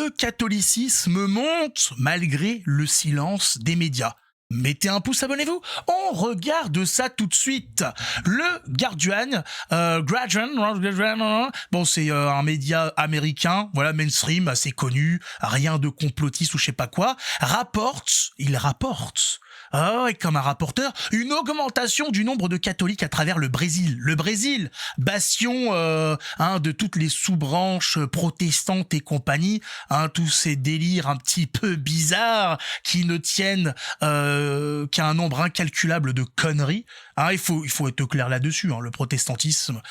le catholicisme monte malgré le silence des médias. Mettez un pouce, abonnez-vous. On regarde ça tout de suite. Le Guardian, bon c'est un média américain, voilà mainstream, assez connu, rien de complotiste ou je sais pas quoi, il rapporte. Et comme un rapporteur, une augmentation du nombre de catholiques à travers le Brésil. Le Brésil, bastion de toutes les sous-branches protestantes et compagnie, tous ces délires un petit peu bizarres qui ne tiennent qu'à un nombre incalculable de conneries. Il faut être clair là-dessus. Le protestantisme,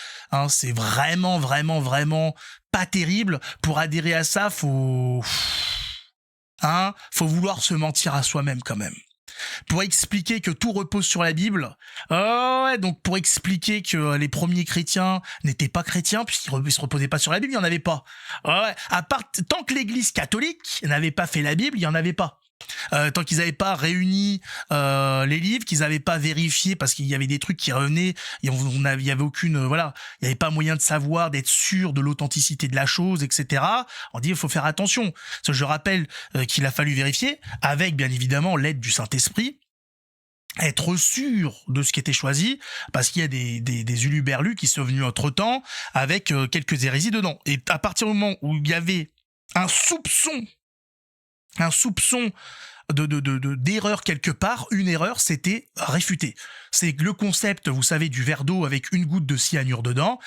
c'est vraiment pas terrible. Pour adhérer à ça, faut vouloir se mentir à soi-même quand même. Pour expliquer que tout repose sur la Bible, donc pour expliquer que les premiers chrétiens n'étaient pas chrétiens puisqu'ils se reposaient pas sur la Bible, il y en avait pas. Tant que l'Église catholique n'avait pas fait la Bible, il y en avait pas. Tant qu'ils n'avaient pas réuni les livres, qu'ils n'avaient pas vérifié parce qu'il y avait des trucs qui revenaient, il y avait aucune, il y avait pas moyen de savoir, d'être sûr de l'authenticité de la chose, etc. On dit il faut faire attention. Parce que je rappelle qu'il a fallu vérifier avec bien évidemment l'aide du Saint-Esprit, être sûr de ce qui était choisi, parce qu'il y a des uluberlus qui sont venus entre-temps avec quelques hérésies dedans. Et à partir du moment où il y avait un soupçon d'erreur quelque part, une erreur, c'était réfuté. C'est le concept, vous savez, du verre d'eau avec une goutte de cyanure dedans.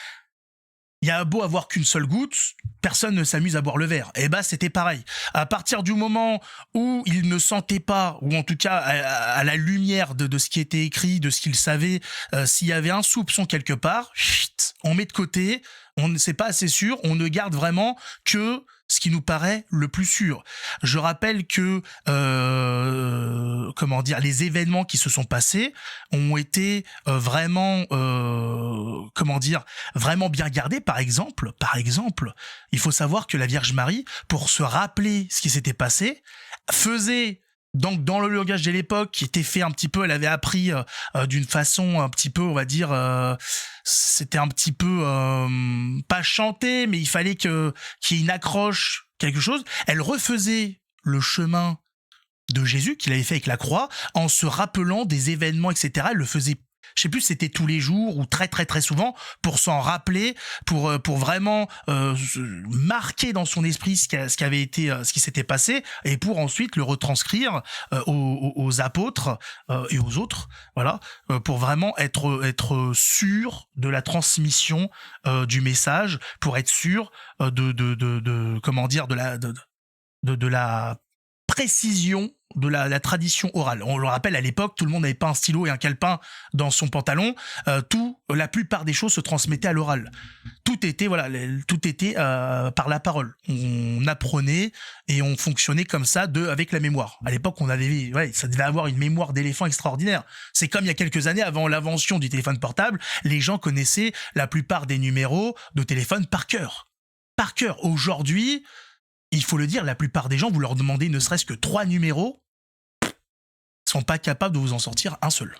Il y a beau avoir qu'une seule goutte, personne ne s'amuse à boire le verre. C'était pareil. À partir du moment où il ne sentait pas, ou en tout cas à la lumière de ce qui était écrit, de ce qu'il savait, s'il y avait un soupçon quelque part, on met de côté, on ne sait pas assez sûr, on ne garde vraiment que ce qui nous paraît le plus sûr. Je rappelle que les événements qui se sont passés ont été vraiment bien gardés. Par exemple, il faut savoir que la Vierge Marie, pour se rappeler ce qui s'était passé, faisait donc dans le langage de l'époque qui était fait un petit peu, elle avait appris d'une façon un petit peu, on va dire, c'était un petit peu pas chanté, mais il fallait qu'il y ait une accroche, quelque chose. Elle refaisait le chemin de Jésus qu'il avait fait avec la croix en se rappelant des événements, etc. Elle le faisait, je sais plus si c'était tous les jours ou très très très souvent, pour s'en rappeler, pour vraiment marquer dans son esprit ce qui s'était passé, et pour ensuite le retranscrire aux apôtres et aux autres, voilà, pour vraiment être sûr de la transmission du message, pour être sûr de la précision de la tradition orale. On le rappelle, à l'époque, tout le monde n'avait pas un stylo et un calepin dans son pantalon. La plupart des choses se transmettaient à l'oral. Tout était par la parole. On apprenait et on fonctionnait comme ça avec la mémoire. À l'époque, ça devait avoir une mémoire d'éléphant extraordinaire. C'est comme il y a quelques années, avant l'invention du téléphone portable, les gens connaissaient la plupart des numéros de téléphone par cœur. Par cœur. Aujourd'hui, il faut le dire, la plupart des gens, vous leur demandez ne serait-ce que 3 numéros, ils sont pas capables de vous en sortir un seul.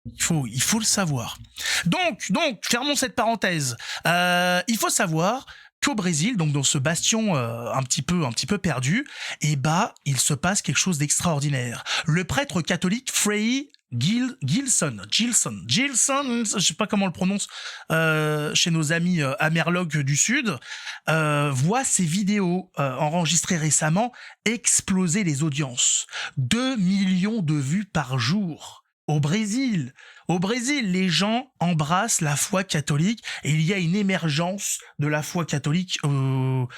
Il faut le savoir. Donc, fermons cette parenthèse. Il faut savoir qu'au Brésil, donc dans ce bastion un petit peu perdu, il se passe quelque chose d'extraordinaire. Le prêtre catholique Frei Gilson, je sais pas comment on le prononce chez nos amis amerlogues du Sud, voit ces vidéos enregistrées récemment exploser les audiences. 2 millions de vues par jour. Au Brésil, les gens embrassent la foi catholique et il y a une émergence de la foi catholique au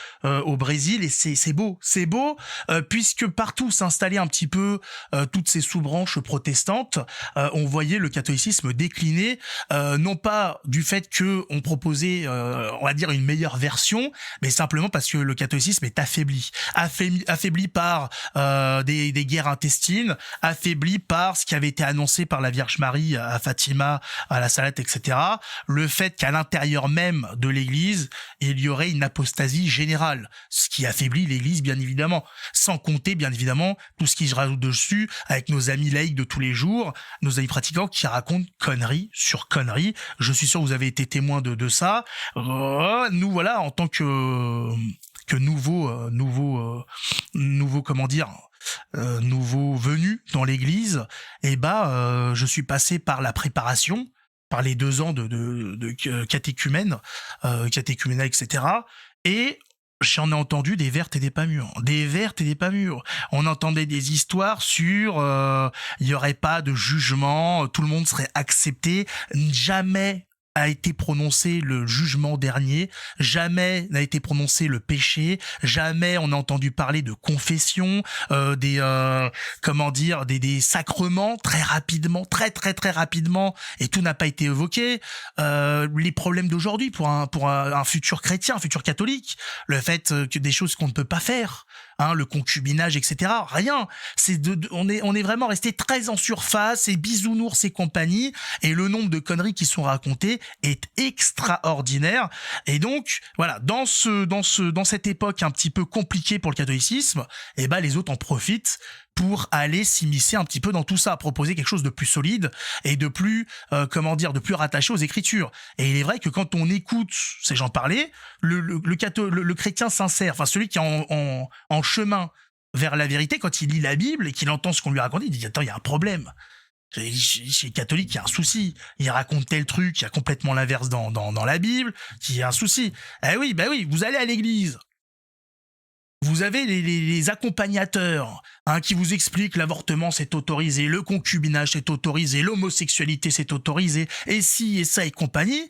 Brésil, et c'est beau, puisque partout s'installaient un petit peu toutes ces sous-branches protestantes. On voyait le catholicisme décliner, non pas du fait que on proposait, on va dire, une meilleure version, mais simplement parce que le catholicisme est affaibli par des guerres intestines, affaibli par ce qui avait été annoncé par la Vierge Marie à Fatima, à la Salette, etc. Le fait qu'à l'intérieur même de l'Église, il y aurait une apostasie générale, ce qui affaiblit l'Église, bien évidemment. Sans compter, bien évidemment, tout ce qui se rajoute dessus, avec nos amis laïcs de tous les jours, nos amis pratiquants qui racontent conneries sur conneries. Je suis sûr que vous avez été témoin de ça. Nous, voilà, en tant nouveau comment dire, nouveau venu dans l'église, je suis passé par la préparation, par les 2 ans de catéchumène, catéchuménat, etc. Et j'en ai entendu des vertes et des pas mûres. Des vertes et des pas mûres. On entendait des histoires sur il y aurait pas de jugement, tout le monde serait accepté. Jamais a été prononcé le jugement dernier, jamais n'a été prononcé le péché, jamais on a entendu parler de confession, des sacrements très rapidement, très rapidement, et tout n'a pas été évoqué. Les problèmes d'aujourd'hui pour un futur chrétien, un futur catholique, le fait que des choses qu'on ne peut pas faire, le concubinage, etc. Rien. On est vraiment resté très en surface, et bisounours et compagnie, et le nombre de conneries qui sont racontées est extraordinaire. Et donc, voilà, dans cette époque un petit peu compliquée pour le catholicisme, les autres en profitent pour aller s'immiscer un petit peu dans tout ça, proposer quelque chose de plus solide et de plus, de plus rattaché aux Écritures. Et il est vrai que quand on écoute ces gens parler, le chrétien sincère, enfin celui qui est en chemin vers la vérité, quand il lit la Bible et qu'il entend ce qu'on lui raconte, il dit « Attends, il y a un problème. Chez les catholiques, il y a un souci. Il raconte tel truc, il y a complètement l'inverse dans la Bible, il y a un souci. » Eh oui, vous allez à l'église. Vous avez les accompagnateurs qui vous expliquent l'avortement c'est autorisé, le concubinage c'est autorisé, l'homosexualité c'est autorisé, et si et ça et compagnie.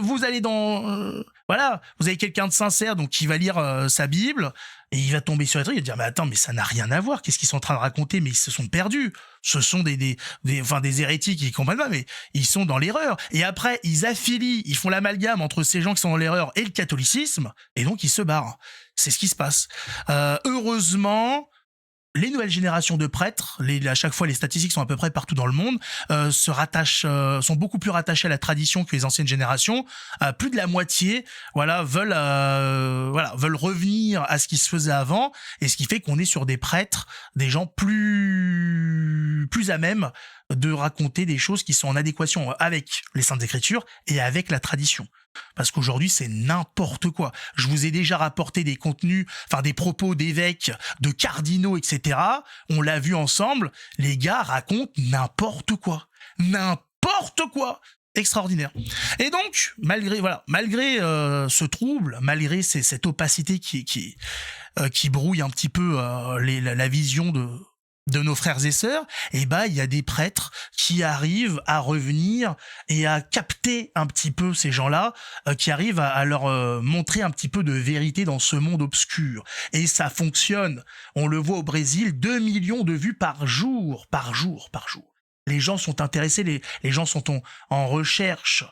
Vous allez vous avez quelqu'un de sincère donc qui va lire sa Bible et il va tomber sur les trucs et dire mais attends, mais ça n'a rien à voir, qu'est-ce qu'ils sont en train de raconter, mais ils se sont perdus. Ce sont des hérétiques qui comprennent pas, mais ils sont dans l'erreur. Et après ils font l'amalgame entre ces gens qui sont dans l'erreur et le catholicisme, et donc ils se barrent. C'est ce qui se passe. Heureusement, les nouvelles générations de prêtres, à chaque fois les statistiques sont à peu près partout dans le monde, sont beaucoup plus rattachés à la tradition que les anciennes générations. Plus de la moitié, veulent revenir à ce qui se faisait avant, et ce qui fait qu'on est sur des prêtres, des gens plus à même de raconter des choses qui sont en adéquation avec les Saintes Écritures et avec la tradition. Parce qu'aujourd'hui, c'est n'importe quoi. Je vous ai déjà rapporté des contenus, des propos d'évêques, de cardinaux, etc. On l'a vu ensemble, les gars racontent n'importe quoi. N'importe quoi. Extraordinaire. Et donc, malgré ce trouble, malgré cette opacité qui brouille un petit peu la vision de nos frères et sœurs, il y a des prêtres qui arrivent à revenir et à capter un petit peu ces gens-là, qui arrivent à leur montrer un petit peu de vérité dans ce monde obscur. Et ça fonctionne. On le voit au Brésil, 2 millions de vues par jour. Les gens sont intéressés, les gens sont en recherche.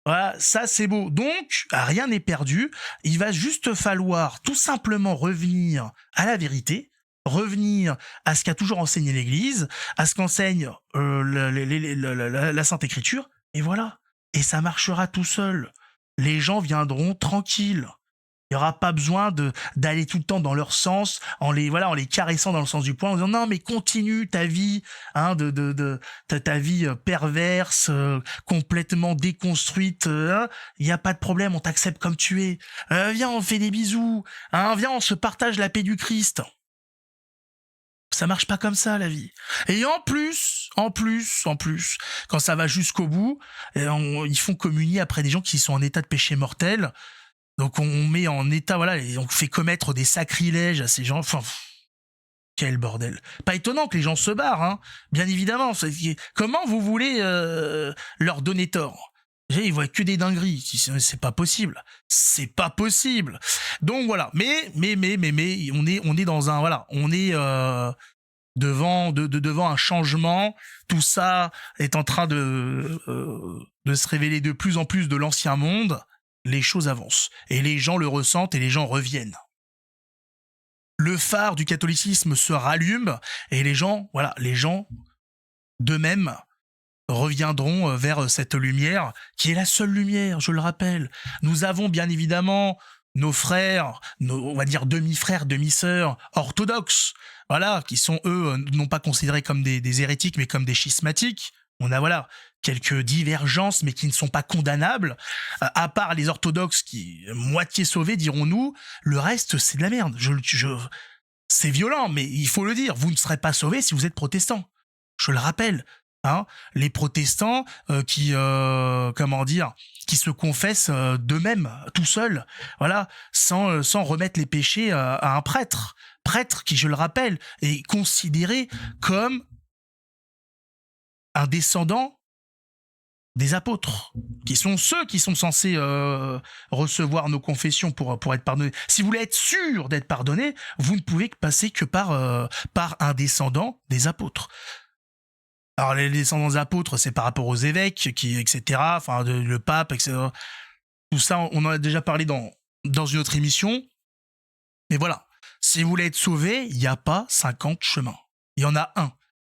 Voilà, ça c'est beau. Donc, rien n'est perdu. Il va juste falloir tout simplement revenir à la vérité, revenir à ce qu'a toujours enseigné l'Église, à ce qu'enseigne la Sainte Écriture, et voilà. Et ça marchera tout seul. Les gens viendront tranquilles. Il n'y aura pas besoin d'aller tout le temps dans leur sens, en les caressant dans le sens du poing, en disant non mais continue ta vie, ta vie perverse, complètement déconstruite. Il n'y a pas de problème, on t'accepte comme tu es. Viens, on fait des bisous. Viens, on se partage la paix du Christ. Ça marche pas comme ça, la vie. Et en plus, quand ça va jusqu'au bout, ils font communier après des gens qui sont en état de péché mortel. Donc on met en état, et on fait commettre des sacrilèges à ces gens. Enfin, quel bordel. Pas étonnant que les gens se barrent, bien évidemment. Comment vous voulez leur donner tort ? Ils voient que des dingueries. C'est pas possible. C'est pas possible. Donc voilà. Mais, on est dans un, on est devant un changement. Tout ça est en train de se révéler de plus en plus de l'ancien monde. Les choses avancent. Et les gens le ressentent et les gens reviennent. Le phare du catholicisme se rallume et les gens d'eux-mêmes reviendront vers cette lumière qui est la seule lumière, je le rappelle. Nous avons bien évidemment nos frères, on va dire demi-frères, demi-sœurs orthodoxes, qui sont eux non pas considérés comme des hérétiques mais comme des schismatiques. On a voilà quelques divergences, mais qui ne sont pas condamnables. À part les orthodoxes qui, moitié sauvés, dirons-nous, le reste, c'est de la merde. C'est violent, mais il faut le dire. Vous ne serez pas sauvés si vous êtes protestant. Je le rappelle. Hein, les protestants comment dire, qui se confessent d'eux-mêmes, tout seuls, voilà, sans remettre les péchés à un prêtre qui, je le rappelle, est considéré comme un descendant des apôtres, qui sont ceux qui sont censés recevoir nos confessions pour être pardonnés. Si vous voulez être sûr d'être pardonné, vous ne pouvez passer que par un descendant des apôtres. Alors les descendants des apôtres, c'est par rapport aux évêques, etc., enfin le pape, etc. Tout ça, on en a déjà parlé dans une autre émission. Mais voilà, si vous voulez être sauvé, il n'y a pas 50 chemins. Il y en a un.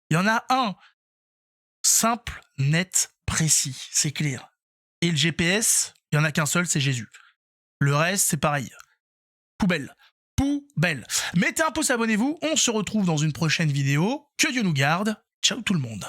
Il y en a un. Simple, net, précis, c'est clair. Et le GPS, il n'y en a qu'un seul, c'est Jésus. Le reste, c'est pareil. Poubelle. Poubelle. Mettez un pouce, abonnez-vous. On se retrouve dans une prochaine vidéo. Que Dieu nous garde. Ciao tout le monde.